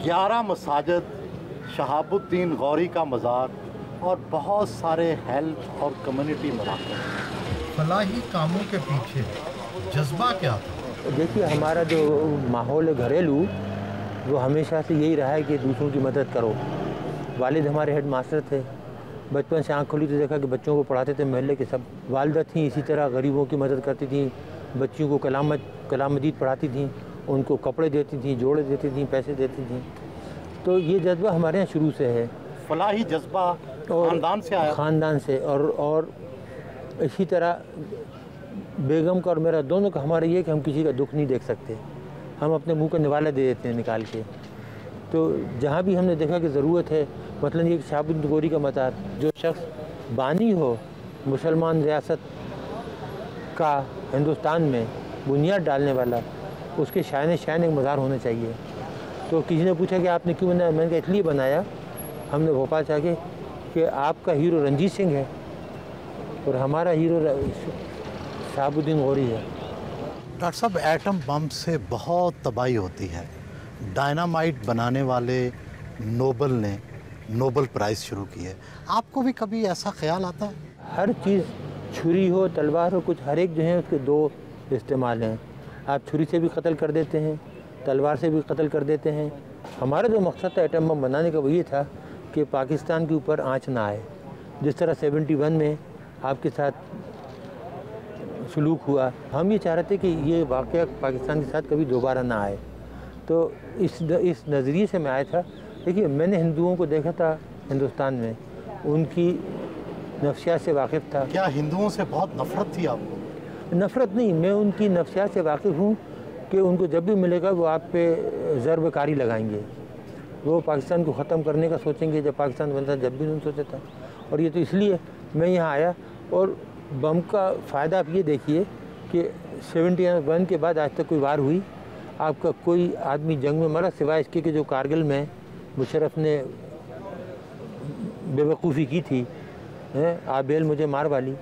11 मसाजिद, शहाबुद्दीन गौरी का मज़ार और बहुत सारे हेल्थ और कम्युनिटी मराकज़। फलाही कामों के पीछे जज्बा क्या था? देखिए, हमारा जो माहौल है घरेलू, वो हमेशा से यही रहा है कि दूसरों की मदद करो। वालिद हमारे हेड मास्टर थे, बचपन से आँख खोली तो देखा कि बच्चों को पढ़ाते थे महल्ले के सब। वालिदा थी इसी तरह गरीबों की मदद करती थी, बच्चियों को कलाम मजीद पढ़ाती थी, उनको कपड़े देती थी, जोड़े देती थी, पैसे देती थी। तो ये जज्बा हमारे यहाँ शुरू से है। फलाही जज्बा ख़ानदान से आया? ख़ानदान से। और इसी तरह बेगम का और मेरा दोनों का हमारा ये कि हम किसी का दुख नहीं देख सकते, हम अपने मुंह का निवाला दे देते हैं निकाल के। तो जहाँ भी हमने देखा कि ज़रूरत है, मतलब ये शहाबुद्दीन गौरी का मज़ार, जो शख्स बानी हो मुसलमान रियासत का हिंदुस्तान में बुनियाद डालने वाला, उसके शान एक मज़ार होना चाहिए। तो किसी ने पूछा कि आपने क्यों बनाया? मैंने कहा इसलिए बनाया, हमने भोपाल से आके कि आपका हीरो रंजीत सिंह है और हमारा हीरो शहाबुद्दीन गौरी है। डॉक्टर साहब, एटम बम से बहुत तबाही होती है। डायनामाइट बनाने वाले नोबल ने नोबल प्राइज़ शुरू की है। आपको भी कभी ऐसा ख्याल आता है? हर चीज़, छुरी हो तलवार हो, कुछ हर एक जो है उसके दो इस्तेमाल हैं। आप छुरी से भी कत्ल कर देते हैं, तलवार से भी कत्ल कर देते हैं। हमारा जो मकसद था एटम बम बनाने का वो ये था कि पाकिस्तान के ऊपर आँच ना आए। जिस तरह 71 में आपके साथ सलूक हुआ, हम ये चाह रहे थे कि ये वाक़या पाकिस्तान के साथ कभी दोबारा ना आए। तो इस नज़रिए से मैं आया था। देखिए, मैंने हिंदुओं को देखा था हिंदुस्तान में, उनकी नफ्सियात से वाकिफ़ था। क्या हिंदुओं से बहुत नफ़रत थी आपको? नफ़रत नहीं, मैं उनकी नफ्सियात से वाकिफ़ हूँ कि उनको जब भी मिलेगा वो आप पे ज़रबकारी लगाएंगे, वो पाकिस्तान को ख़त्म करने का सोचेंगे। जब पाकिस्तान बनता जब भी उन्होंने सोचा था। और ये तो इसलिए मैं यहाँ आया। और बम का फ़ायदा आप ये देखिए कि 71 के बाद आज तक कोई वार हुई, आपका कोई आदमी जंग में मरा सिवाय इसके कि जो कारगिल में मुशर्रफ ने बेवकूफ़ी की थी, आबेल मुझे मार वाली,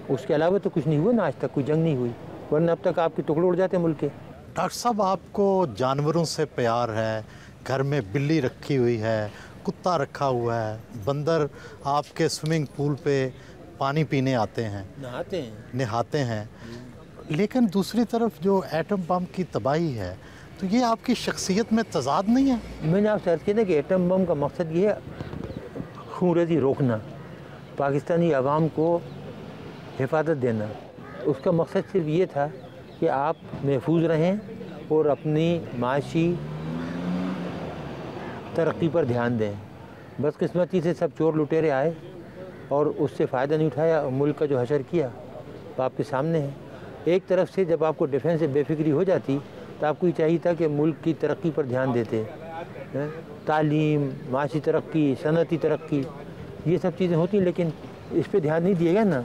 उसके अलावा तो कुछ नहीं हुआ ना, आज तक कोई जंग नहीं हुई, वरना अब तक आपके टुकड़े उड़ जाते मुल्क के। डॉक्टर साहब, आपको जानवरों से प्यार है, घर में बिल्ली रखी हुई है, कुत्ता रखा हुआ है, बंदर आपके स्विमिंग पूल पे पानी पीने आते हैं, नहाते हैं। लेकिन दूसरी तरफ जो एटम बम की तबाही है, तो ये आपकी शख्सियत में तज़ाद नहीं है? मैंने आपसे अर्ज़ किया ना कि एटम बम का मकसद ये है खूनरेज़ी रोकना, पाकिस्तानी अवाम को हिफाजत देना। उसका मकसद सिर्फ ये था कि आप महफूज रहें और अपनी माशी तरक्की पर ध्यान दें। बदकिस्मती से सब चोर लुटेरे आए और उससे फ़ायदा नहीं उठाया। मुल्क का जो हशर किया वो आपके सामने है। एक तरफ से जब आपको डिफेंस से बेफिक्री हो जाती तो आपको ये चाहिए था कि मुल्क की तरक्की पर ध्यान देते, तालीम, माशी तरक्की, सनती तरक्की, ये सब चीज़ें होती, लेकिन इस पर ध्यान नहीं दिएगा ना।